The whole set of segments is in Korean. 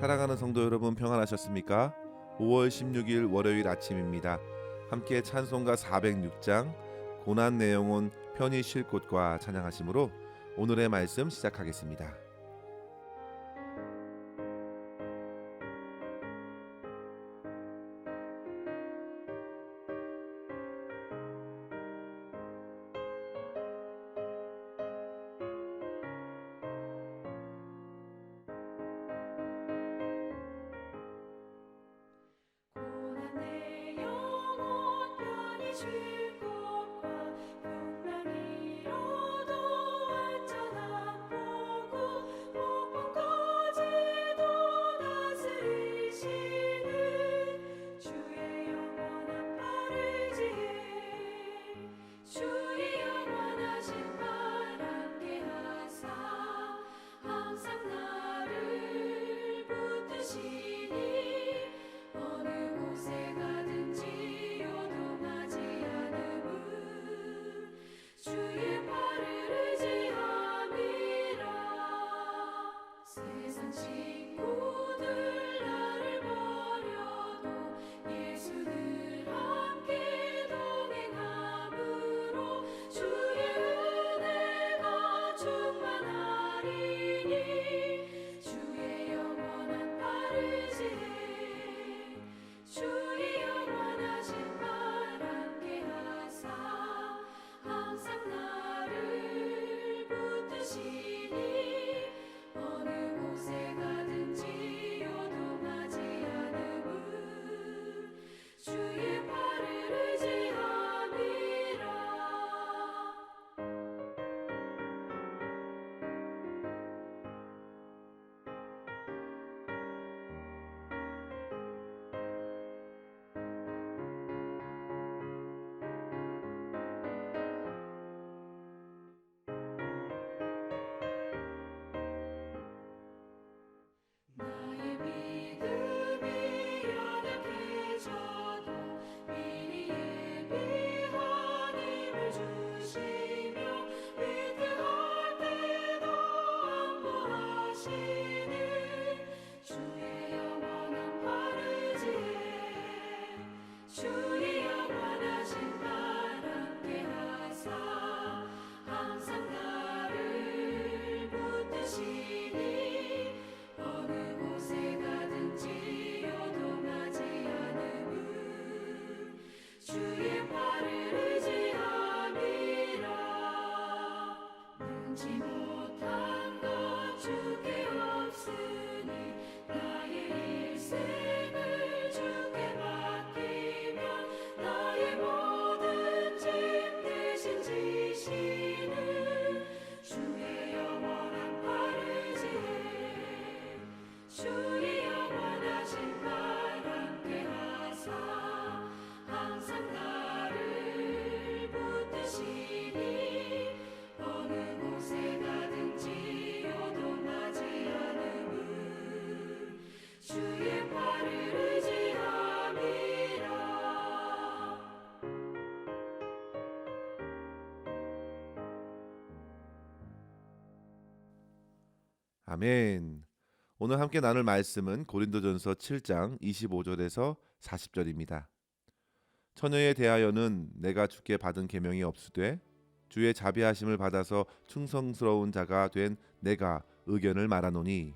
사랑하는 성도 여러분, 평안하셨습니까? 5월 16일 월요일 아침입니다. 함께 찬송가 406장 고난 내 영혼 편히 쉴 곳과 찬양하심으로 오늘의 말씀 시작하겠습니다. 고난 내 영혼 편히 쉴 곳과 풍랑이로도 완전한 보고 폭풍까지도 다스리시는 주의 영원한 팔을 지혜 주의 영원하신 팔 함께 하사 항상 나를 붙드시니 어느 곳에 가든지 요동하지 않음은 주의 팔을 의지함이라. 세상 친구들 나를 버려도 예수 늘 함께 동행함으로 주의 은혜가 충만하리니 주의 영원한 팔을 지혜 주의 영원하신 팔 함께 하사 항상 나를 붙드시니 어느 곳에 가든지 요동하지 않음은 주의 팔을 의지함이라. 나의 믿음이 연약해져도 미리 예비한 힘을 주시며 위태할 때도 안보하시는 주의 영원한 팔을 지혜 주의 영원하신 팔 함께 하사 항상 나를 붙드시니 어느 곳에 가든지 요동하지 않음은 주의 팔을 의지함이라. 능지 못한 것 주께 없으니 나의 일생을 주께 맡기며 나의 모든 짐 대신 지시는 주의 영원한 팔을 지혜 주의 영원하신 팔 함께 하사 항상 나를 붙드시니 어느 곳에 가든지 요동하지 않음은 주의 팔을 의지함이라. 아멘. 오늘 함께 나눌 말씀은 고린도전서 7장 25절에서 40절입니다. 처녀에 대하여는 내가 주께 받은 계명이 없으되 주의 자비하심을 받아서 충성스러운 자가 된 내가 의견을 말하노니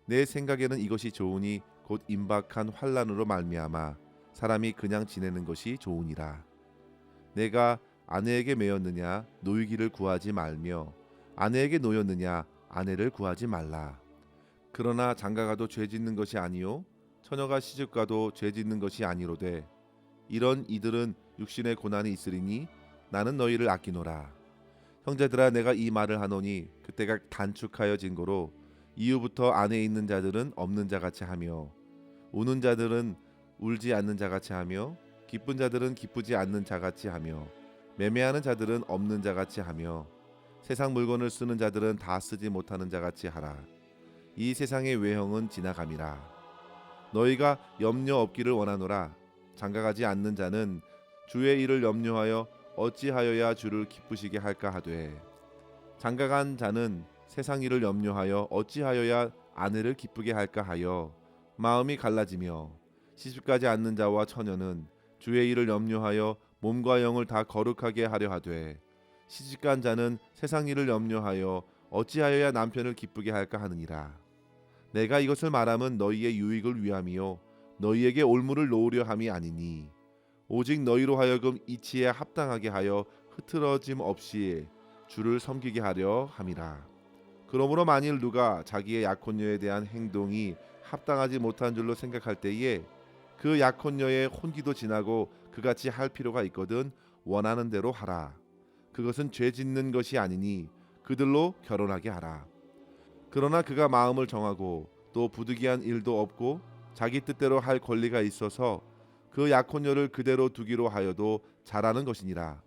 내 생각에는 이것이 좋으니 곧 임박한 환난으로 말미암아 사람이 그냥 지내는 것이 좋으니라. 내가 아내에게 매였느냐 노이기를 구하지 말며 아내에게 노였느냐 아내를 구하지 말라. 그러나 장가가도 죄 짓는 것이 아니요 처녀가 시집가도 죄 짓는 것이 아니로되 이런 이들은 육신의 고난이 있으리니 나는 너희를 아끼노라. 형제들아 내가 이 말을 하노니 그때가 단축하여 진고로 이후부터 안에 있는 자들은 없는 자같이 하며 우는 자들은 울지 않는 자같이 하며 기쁜 자들은 기쁘지 않는 자같이 하며 매매하는 자들은 없는 자같이 하며 세상 물건을 쓰는 자들은 다 쓰지 못하는 자같이 하라. 이 세상의 외형은 지나감이라. 너희가 염려 없기를 원하노라. 장가가지 않는 자는 주의 일을 염려하여 어찌하여야 주를 기쁘시게 할까 하되 장가간 자는 세상 일을 염려하여 어찌하여야 아내를 기쁘게 할까 하여 마음이 갈라지며 시집가지 않는 자와 처녀는 주의 일을 염려하여 몸과 영을 다 거룩하게 하려 하되 시집간 자는 세상 일을 염려하여 어찌하여야 남편을 기쁘게 할까 하느니라. 내가 이것을 말함은 너희의 유익을 위함이요 너희에게 올무를 놓으려 함이 아니니 오직 너희로 하여금 이치에 합당하게 하여 흐트러짐 없이 주를 섬기게 하려 함이라. 그러므로 만일 누가 자기의 약혼녀에 대한 행동이 합당하지 못한 줄로 생각할 때에 그 약혼녀의 혼기도 지나고 그같이 할 필요가 있거든 원하는 대로 하라. 그것은 죄 짓는 것이 아니니 그들로 결혼하게 하라. 그러나 그가 마음을 정하고 또 부득이한 일도 없고 자기 뜻대로 할 권리가 있어서 그 약혼녀를 그대로 두기로 하여도 잘하는 것이니라.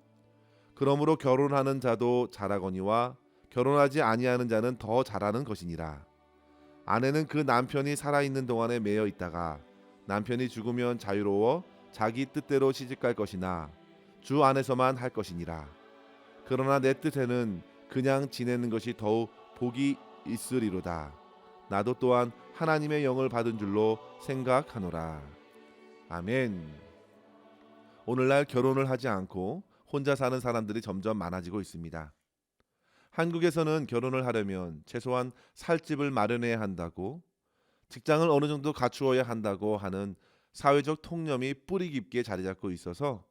그러므로 결혼하는 자도 잘하거니와 결혼하지 아니하는 자는 더 잘하는 것이니라. 아내는 그 남편이 살아있는 동안에 매여 있다가 남편이 죽으면 자유로워 자기 뜻대로 시집갈 것이나 주 안에서만 할 것이니라. 그러나 내 뜻에는 그냥 지내는 것이 더욱 복이 있으리로다. 나도 또한 하나님의 영을 받은 줄로 생각하노라. 아멘. 오늘날 결혼을 하지 않고 혼자 사는 사람들이 점점 많아지고 있습니다. 한국에서는 결혼을 하려면 최소한 살 집을 마련해야 한다고, 직장을 어느 정도 갖추어야 한다고 하는 사회적 통념이 뿌리 깊게 자리 잡고 있어서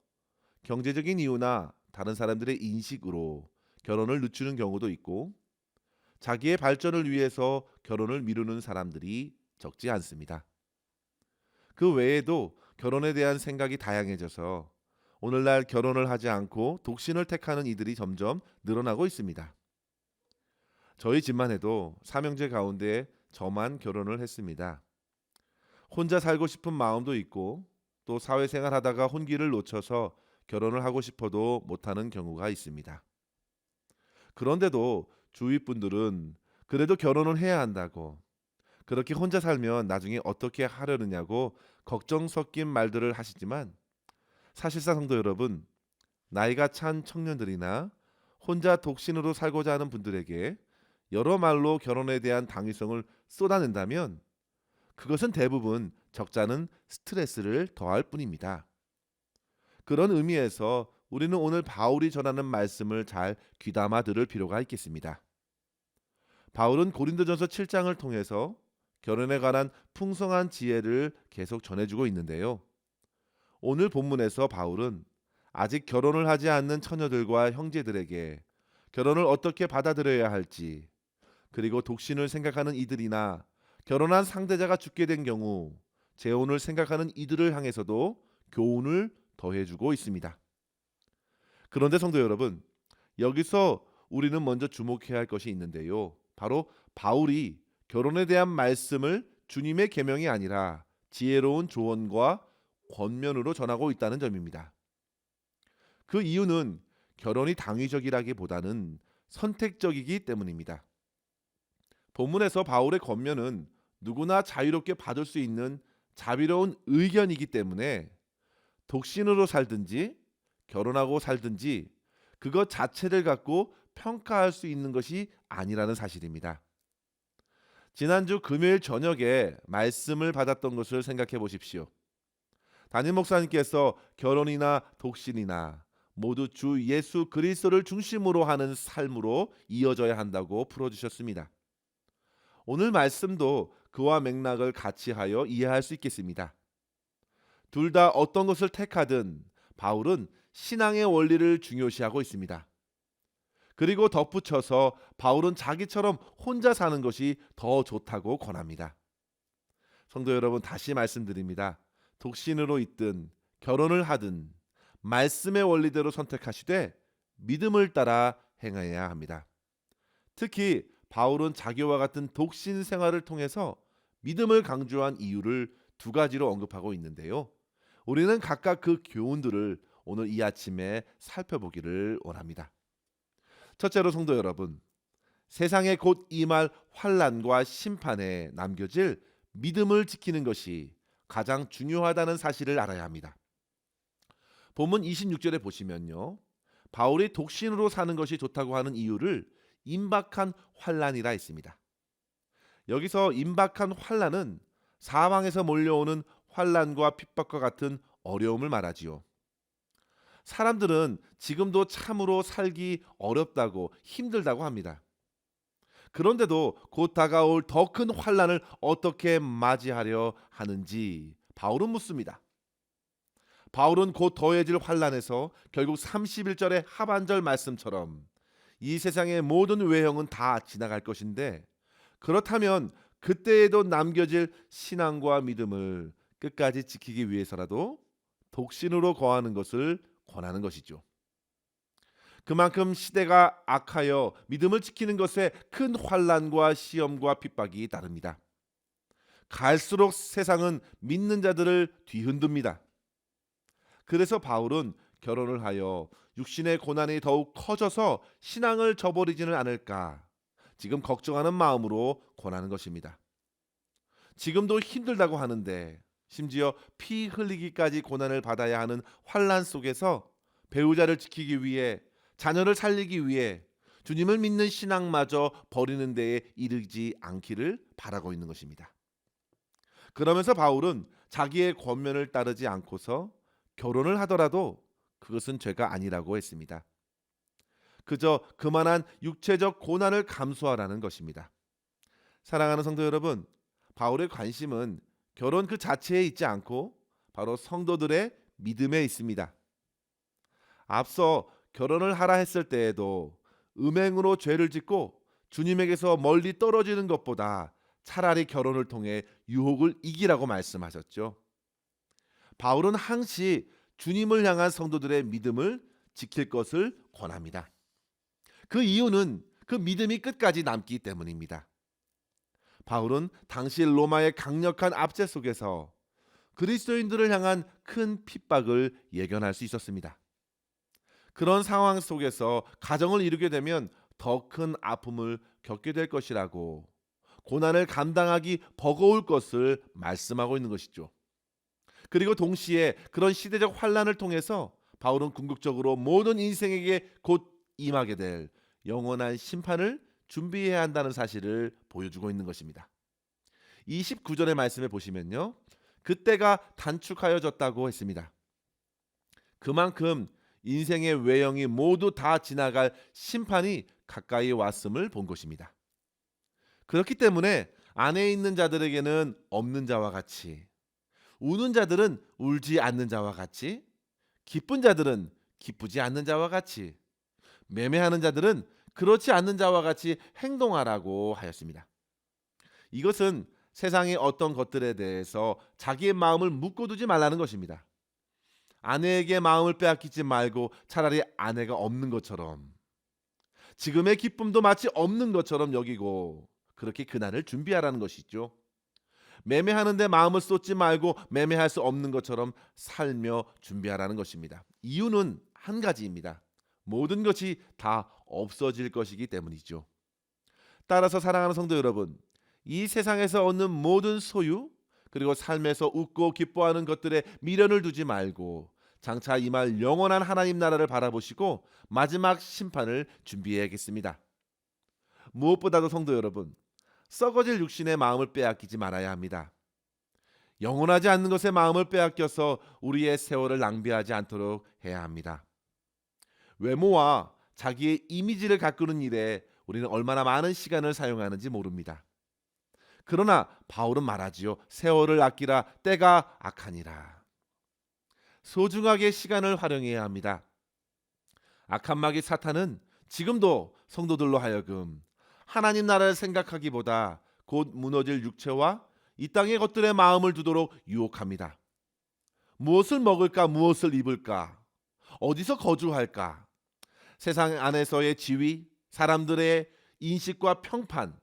경제적인 이유나 다른 사람들의 인식으로 결혼을 늦추는 경우도 있고 자기의 발전을 위해서 결혼을 미루는 사람들이 적지 않습니다. 그 외에도 결혼에 대한 생각이 다양해져서 오늘날 결혼을 하지 않고 독신을 택하는 이들이 점점 늘어나고 있습니다. 저희 집만 해도 삼형제 가운데 저만 결혼을 했습니다. 혼자 살고 싶은 마음도 있고 또 사회생활 하다가 혼기를 놓쳐서 결혼을 하고 싶어도 못하는 경우가 있습니다. 그런데도 주위 분들은 그래도 결혼을 해야 한다고, 그렇게 혼자 살면 나중에 어떻게 하려느냐고 걱정 섞인 말들을 하시지만 사실상 성도 여러분, 나이가 찬 청년들이나 혼자 독신으로 살고자 하는 분들에게 여러 말로 결혼에 대한 당위성을 쏟아낸다면 그것은 대부분 적잖은 스트레스를 더할 뿐입니다. 그런 의미에서 우리는 오늘 바울이 전하는 말씀을 잘 귀담아 들을 필요가 있겠습니다. 바울은 고린도전서 7장을 통해서 결혼에 관한 풍성한 지혜를 계속 전해주고 있는데요. 오늘 본문에서 바울은 아직 결혼을 하지 않는 처녀들과 형제들에게 결혼을 어떻게 받아들여야 할지, 그리고 독신을 생각하는 이들이나 결혼한 상대자가 죽게 된 경우 재혼을 생각하는 이들을 향해서도 교훈을 더해주고 있습니다. 그런데 성도 여러분, 여기서 우리는 먼저 주목해야 할 것이 있는데요. 바로 바울이 결혼에 대한 말씀을 주님의 계명이 아니라 지혜로운 조언과 권면으로 전하고 있다는 점입니다. 그 이유는 결혼이 당위적이라기보다는 선택적이기 때문입니다. 본문에서 바울의 권면은 누구나 자유롭게 받을 수 있는 자비로운 의견이기 때문에 독신으로 살든지 결혼하고 살든지 그것 자체를 갖고 평가할 수 있는 것이 아니라는 사실입니다. 지난주 금요일 저녁에 말씀을 받았던 것을 생각해 보십시오. 담임 목사님께서 결혼이나 독신이나 모두 주 예수 그리스도를 중심으로 하는 삶으로 이어져야 한다고 풀어주셨습니다. 오늘 말씀도 그와 맥락을 같이 하여 이해할 수 있겠습니다. 둘 다 어떤 것을 택하든 바울은 신앙의 원리를 중요시하고 있습니다. 그리고 덧붙여서 바울은 자기처럼 혼자 사는 것이 더 좋다고 권합니다. 성도 여러분, 다시 말씀드립니다. 독신으로 있든 결혼을 하든 말씀의 원리대로 선택하시되 믿음을 따라 행해야 합니다. 특히 바울은 자기와 같은 독신 생활을 통해서 믿음을 강조한 이유를 두 가지로 언급하고 있는데요. 우리는 각각 그 교훈들을 오늘 이 아침에 살펴보기를 원합니다. 첫째로 성도 여러분, 세상에 곧 임할 환난과 심판에 남겨질 믿음을 지키는 것이 가장 중요하다는 사실을 알아야 합니다. 본문 26절에 보시면요, 바울이 독신으로 사는 것이 좋다고 하는 이유를 임박한 환난이라 했습니다. 여기서 임박한 환난은 사방에서 몰려오는 환난과 핍박과 같은 어려움을 말하지요. 사람들은 지금도 참으로 살기 어렵다고 힘들다고 합니다. 그런데도 곧 다가올 더 큰 환난을 어떻게 맞이하려 하는지 바울은 묻습니다. 바울은 곧 더해질 환난에서 결국 31절의 하반절 말씀처럼 이 세상의 모든 외형은 다 지나갈 것인데, 그렇다면 그때에도 남겨질 신앙과 믿음을 끝까지 지키기 위해서라도 독신으로 거하는 것을 권하는 것이죠. 그만큼 시대가 악하여 믿음을 지키는 것에 큰 환난과 시험과 핍박이 따릅니다. 갈수록 세상은 믿는 자들을 뒤흔듭니다. 그래서 바울은 결혼을 하여 육신의 고난이 더욱 커져서 신앙을 저버리지는 않을까 지금 걱정하는 마음으로 권하는 것입니다. 지금도 힘들다고 하는데 심지어 피 흘리기까지 고난을 받아야 하는 환난 속에서 배우자를 지키기 위해, 자녀를 살리기 위해 주님을 믿는 신앙마저 버리는 데에 이르지 않기를 바라고 있는 것입니다. 그러면서 바울은 자기의 권면을 따르지 않고서 결혼을 하더라도 그것은 죄가 아니라고 했습니다. 그저 그만한 육체적 고난을 감수하라는 것입니다. 사랑하는 성도 여러분, 바울의 관심은 결혼 그 자체에 있지 않고 바로 성도들의 믿음에 있습니다. 앞서 결혼을 하라 했을 때에도 음행으로 죄를 짓고 주님에게서 멀리 떨어지는 것보다 차라리 결혼을 통해 유혹을 이기라고 말씀하셨죠. 바울은 항시 주님을 향한 성도들의 믿음을 지킬 것을 권합니다. 그 이유는 그 믿음이 끝까지 남기 때문입니다. 바울은 당시 로마의 강력한 압제 속에서 그리스도인들을 향한 큰 핍박을 예견할 수 있었습니다. 그런 상황 속에서 가정을 이루게 되면 더 큰 아픔을 겪게 될 것이라고, 고난을 감당하기 버거울 것을 말씀하고 있는 것이죠. 그리고 동시에 그런 시대적 환난을 통해서 바울은 궁극적으로 모든 인생에게 곧 임하게 될 영원한 심판을 준비해야 한다는 사실을 보여주고 있는 것입니다. 29절의 말씀에 보시면요, 그때가 단축하여졌다고 했습니다. 그만큼 인생의 외형이 모두 다 지나갈 심판이 가까이 왔음을 본 것입니다. 그렇기 때문에 안에 있는 자들에게는 없는 자와 같이, 우는 자들은 울지 않는 자와 같이, 기쁜 자들은 기쁘지 않는 자와 같이, 매매하는 자들은 그렇지 않는 자와 같이 행동하라고 하였습니다. 이것은 세상의 어떤 것들에 대해서 자기의 마음을 묶어두지 말라는 것입니다. 아내에게 마음을 빼앗기지 말고 차라리 아내가 없는 것처럼, 지금의 기쁨도 마치 없는 것처럼 여기고 그렇게 그날을 준비하라는 것이죠. 매매하는데 마음을 쏟지 말고 매매할 수 없는 것처럼 살며 준비하라는 것입니다. 이유는 한 가지입니다. 모든 것이 다 없어질 것이기 때문이죠. 따라서 사랑하는 성도 여러분, 이 세상에서 얻는 모든 소유, 그리고 삶에서 웃고 기뻐하는 것들에 미련을 두지 말고 장차 임할 영원한 하나님 나라를 바라보시고 마지막 심판을 준비해야겠습니다. 무엇보다도 성도 여러분, 썩어질 육신의 마음을 빼앗기지 말아야 합니다. 영원하지 않는 것에 마음을 빼앗겨서 우리의 세월을 낭비하지 않도록 해야 합니다. 외모와 자기의 이미지를 가꾸는 일에 우리는 얼마나 많은 시간을 사용하는지 모릅니다. 그러나 바울은 말하지요. 세월을 아끼라, 때가 악하니라. 소중하게 시간을 활용해야 합니다. 악한 마귀 사탄은 지금도 성도들로 하여금 하나님 나라를 생각하기보다 곧 무너질 육체와 이 땅의 것들에 마음을 두도록 유혹합니다. 무엇을 먹을까, 무엇을 입을까, 어디서 거주할까, 세상 안에서의 지위, 사람들의 인식과 평판,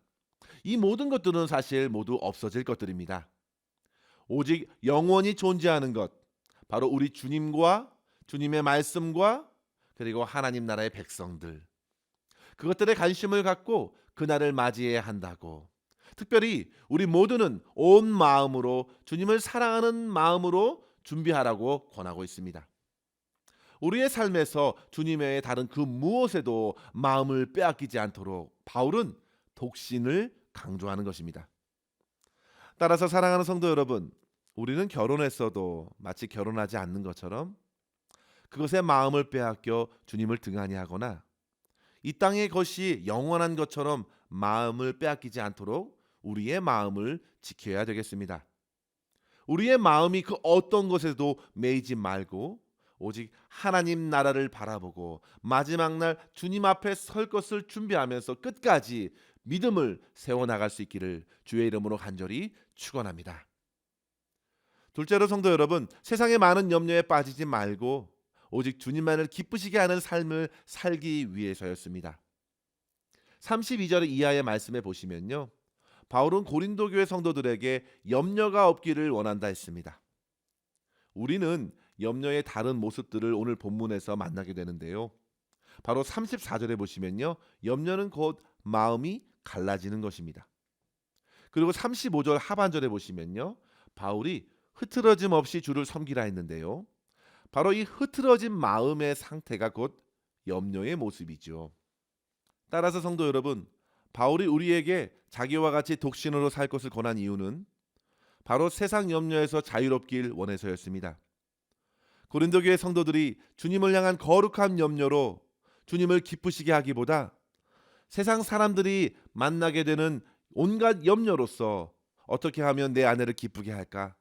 이 모든 것들은 사실 모두 없어질 것들입니다. 오직 영원히 존재하는 것, 바로 우리 주님과 주님의 말씀과 그리고 하나님 나라의 백성들, 그것들에 관심을 갖고 그날을 맞이해야 한다고, 특별히 우리 모두는 온 마음으로 주님을 사랑하는 마음으로 준비하라고 권하고 있습니다. 우리의 삶에서 주님 외에 다른 그 무엇에도 마음을 빼앗기지 않도록 바울은 독신을 강조하는 것입니다. 따라서 사랑하는 성도 여러분, 우리는 결혼했어도 마치 결혼하지 않는 것처럼 그것에 마음을 빼앗겨 주님을 등한히 하거나 이 땅의 것이 영원한 것처럼 마음을 빼앗기지 않도록 우리의 마음을 지켜야 되겠습니다. 우리의 마음이 그 어떤 것에도 매이지 말고 오직 하나님 나라를 바라보고 마지막 날 주님 앞에 설 것을 준비하면서 끝까지 믿음을 세워나갈 수 있기를 주의 이름으로 간절히 축원합니다. 둘째로 성도 여러분, 세상의 많은 염려에 빠지지 말고 오직 주님만을 기쁘시게 하는 삶을 살기 위해서였습니다. 32절 이하의 말씀에 보시면요, 바울은 고린도 교회 성도들에게 염려가 없기를 원한다 했습니다. 우리는 염려의 다른 모습들을 오늘 본문에서 만나게 되는데요, 바로 34절에 보시면요, 염려는 곧 마음이 갈라지는 것입니다. 그리고 35절 하반절에 보시면요, 바울이 흐트러짐 없이 주를 섬기라 했는데요, 바로 이 흐트러진 마음의 상태가 곧 염려의 모습이죠. 따라서 성도 여러분, 바울이 우리에게 자기와 같이 독신으로 살 것을 권한 이유는 바로 세상 염려에서 자유롭길 원해서였습니다. 고린도 교회 성도들이 주님을 향한 거룩한 염려로 주님을 기쁘시게 하기보다 세상 사람들이 만나게 되는 온갖 염려로서 어떻게 하면 내 아내를 기쁘게 할까?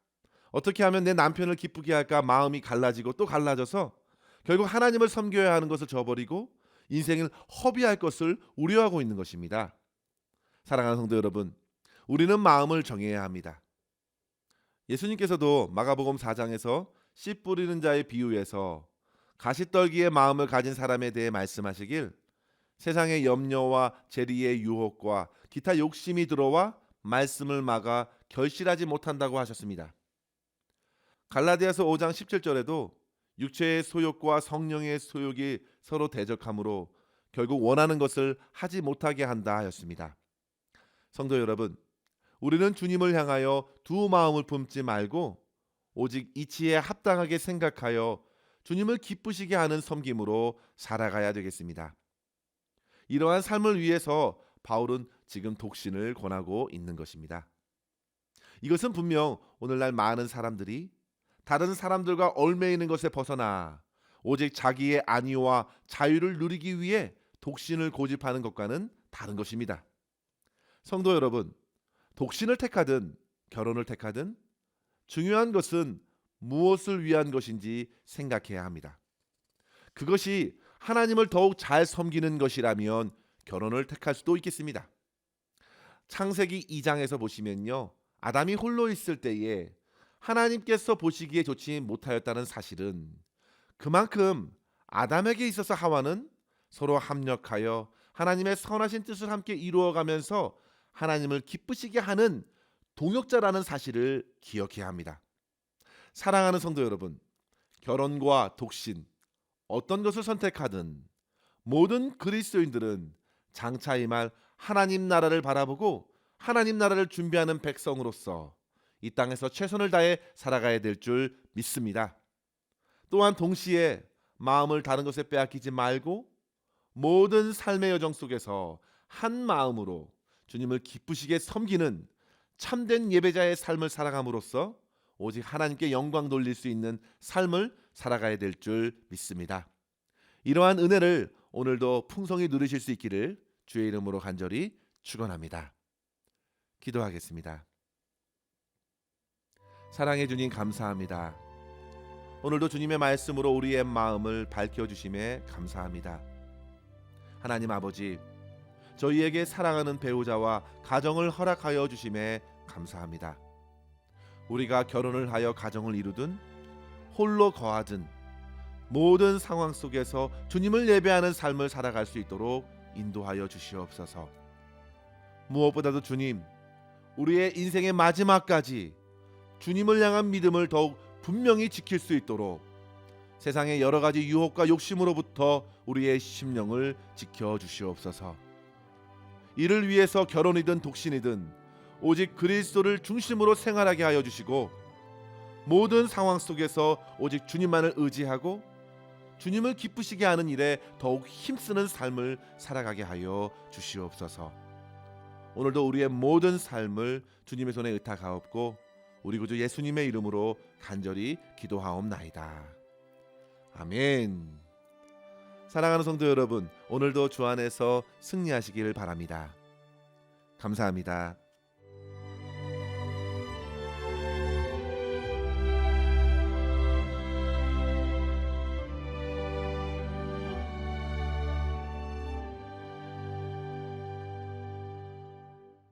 어떻게 하면 내 남편을 기쁘게 할까? 마음이 갈라지고 또 갈라져서 결국 하나님을 섬겨야 하는 것을 저버리고 인생을 허비할 것을 우려하고 있는 것입니다. 사랑하는 성도 여러분, 우리는 마음을 정해야 합니다. 예수님께서도 마가복음 4장에서 씨 뿌리는 자의 비유에서 가시떨기의 마음을 가진 사람에 대해 말씀하시길, 세상의 염려와 재리의 유혹과 기타 욕심이 들어와 말씀을 막아 결실하지 못한다고 하셨습니다. 갈라디아서 5장 17절에도 육체의 소욕과 성령의 소욕이 서로 대적하므로 결국 원하는 것을 하지 못하게 한다 하였습니다. 성도 여러분, 우리는 주님을 향하여 두 마음을 품지 말고 오직 이치에 합당하게 생각하여 주님을 기쁘시게 하는 섬김으로 살아가야 되겠습니다. 이러한 삶을 위해서 바울은 지금 독신을 권하고 있는 것입니다. 이것은 분명 오늘날 많은 사람들이 다른 사람들과 얽매이는 것에 벗어나 오직 자기의 안위와 자유를 누리기 위해 독신을 고집하는 것과는 다른 것입니다. 성도 여러분, 독신을 택하든 결혼을 택하든 중요한 것은 무엇을 위한 것인지 생각해야 합니다. 그것이 하나님을 더욱 잘 섬기는 것이라면 결혼을 택할 수도 있겠습니다. 창세기 2장에서 보시면요, 아담이 홀로 있을 때에 하나님께서 보시기에 좋지 못하였다는 사실은 그만큼 아담에게 있어서 하와는 서로 합력하여 하나님의 선하신 뜻을 함께 이루어가면서 하나님을 기쁘시게 하는 동역자라는 사실을 기억해야 합니다. 사랑하는 성도 여러분, 결혼과 독신 어떤 것을 선택하든 모든 그리스도인들은 장차 임할 하나님 나라를 바라보고 하나님 나라를 준비하는 백성으로서 이 땅에서 최선을 다해 살아가야 될 줄 믿습니다. 또한 동시에 마음을 다른 것에 빼앗기지 말고 모든 삶의 여정 속에서 한 마음으로 주님을 기쁘시게 섬기는 참된 예배자의 삶을 살아감으로써 오직 하나님께 영광 돌릴 수 있는 삶을 살아가야 될 줄 믿습니다. 이러한 은혜를 오늘도 풍성히 누리실 수 있기를 주의 이름으로 간절히 축원합니다. 기도하겠습니다. 사랑해 주님 감사합니다. 오늘도 주님의 말씀으로 우리의 마음을 밝혀주심에 감사합니다. 하나님 아버지, 저희에게 사랑하는 배우자와 가정을 허락하여 주심에 감사합니다. 우리가 결혼을 하여 가정을 이루든 홀로 거하든 모든 상황 속에서 주님을 예배하는 삶을 살아갈 수 있도록 인도하여 주시옵소서. 무엇보다도 주님, 우리의 인생의 마지막까지 주님을 향한 믿음을 더욱 분명히 지킬 수 있도록 세상의 여러 가지 유혹과 욕심으로부터 우리의 심령을 지켜 주시옵소서. 이를 위해서 결혼이든 독신이든 오직 그리스도를 중심으로 생활하게 하여 주시고 모든 상황 속에서 오직 주님만을 의지하고 주님을 기쁘시게 하는 일에 더욱 힘쓰는 삶을 살아가게 하여 주시옵소서. 오늘도 우리의 모든 삶을 주님의 손에 의탁하옵고 우리 구주 예수님의 이름으로 간절히 기도하옵나이다. 아멘. 사랑하는 성도 여러분, 오늘도 주 안에서 승리하시기를 바랍니다. 감사합니다.